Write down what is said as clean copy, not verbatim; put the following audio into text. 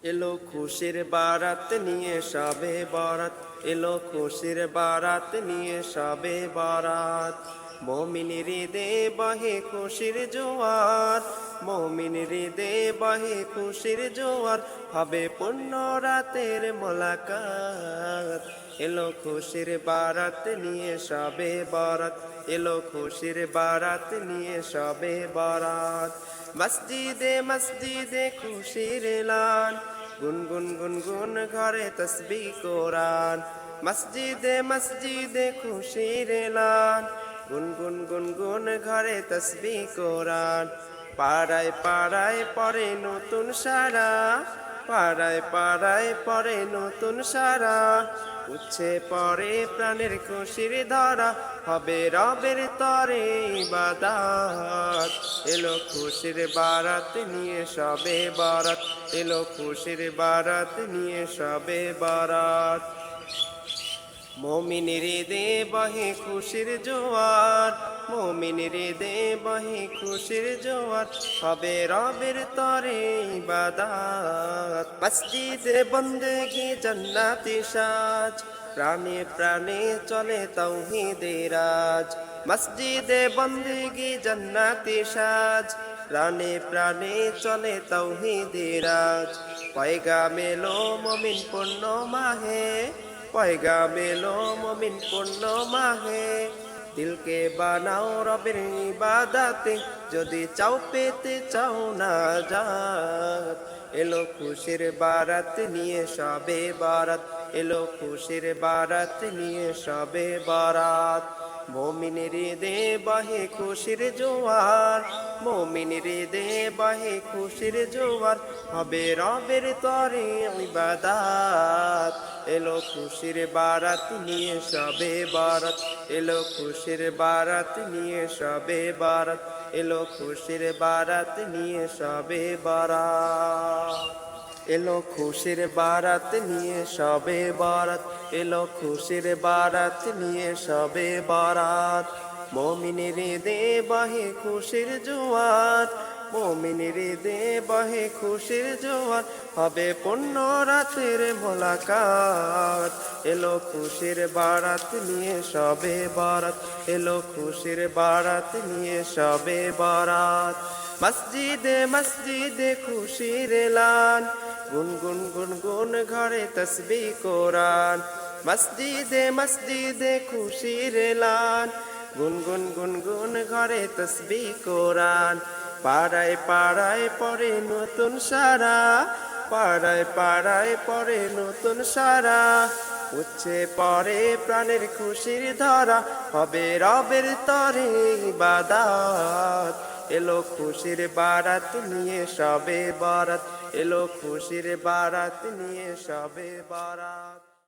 এলো খুশির বারাত নিয়ে সবে বরাত, এলো খুশির বারাত নিয়ে সবে বরাত। মুমিন হৃদে বহে খুশির জোয়ার, মুমিন হৃদে বহে খুশির জোয়ার, হবে পূর্ণ রাতের মোলাকাত। এলো খুশির বারাত নিয়ে সবে বরাত, এলো খুশির বারাত নিয়ে সবে বরাত। মসজিদে মসজিদে খুশির এলান, গুনগুন গুনগুন ঘরে তসবিহ কোরআন। মসজিদে মসজিদে খুশির এলান, গুনগুন গুনগুন ঘরে তসবিহ কোরআন। পাড়ায় পাড়ায় পড়ে নতুন সারা, পাড়ায় পাড়ায় পড়ে নতুন সারা। উচ্ছে পরে প্রাণের খুশির ধারা, হবে রবের তরে ইবাদত। এলো খুশির বারাত নিয়ে সবে বরাত, এলো খুশির বারাত নিয়ে সবে বরাত। মুমিন হৃদে বহে খুশির জোয়ার, মুমিন হৃদে বহে খুশির জোয়ার, হবে রবের তরে ইবাদত। মসজিদে বন্দেগি জান্নাতি সাজ, প্রাণে প্রাণে চলে তাওহীদের রাজ। মসজিদে বন্দেগি জান্নাতি সাজ, প্রাণে প্রাণে চলে তাওহীদের রাজ। পয়গাম এলো মুমিন পূর্ণ মাহে, পয়গাম এলো মুমিন পূর্ণ মাহে। দিলকে বানাও রবের ইবাদতে, যদি চাও পেতে চাও নাজাত। এলো খুশির বারাত নিয়ে সবে বরাত, এলো খুশির বারাত নিয়ে সবে বরাত। মুমিন হৃদে বহে খুশির জোয়ার, মুমিন হৃদে বহে খুশির জোয়ার, হবে রবের তরে ইবাদত। এলো খুশির বারাত নিয়ে সবে বরাত, এলো খুশির বারাত নিয়ে সবে বরাত, এলো খুশির বারাত নিয়ে সবে বরাত। এলো খুশির বারাত নিয়ে সবে বরাত, এলো খুশির বারাত নিয়ে সবে বরাত। মুমিন হৃদে বহে খুশির জোয়ার, মুমিন হৃদে বহে খুশির জোয়ার, হবে পূর্ণ রাতের মোলাকাত। এলো খুশির বারাত নিয়ে সবে বরাত, এলো খুশির বারাত নিয়ে সবে বরাত। মসজিদে মসজিদে খুশির এলান, গুনগুন গুনগুন ঘরে তসবিহ কোরআন। মসজিদে মসজিদে খুশির এলান, গুনগুন গুনগুন ঘরে তসবিহ কোরআন। পাড়ায় পাড়ায় পড়ে নতুন সারা, পাড়ায় পাড়ায় পড়ে নতুন সারা। উচ্ছে পরে প্রাণের খুশির ধারা, হবে রবের তরে ইবাদত। এলো খুশির বারাত নিয়ে সবে বরাত, এলো খুশির বারাত নিয়ে সবে বরাত।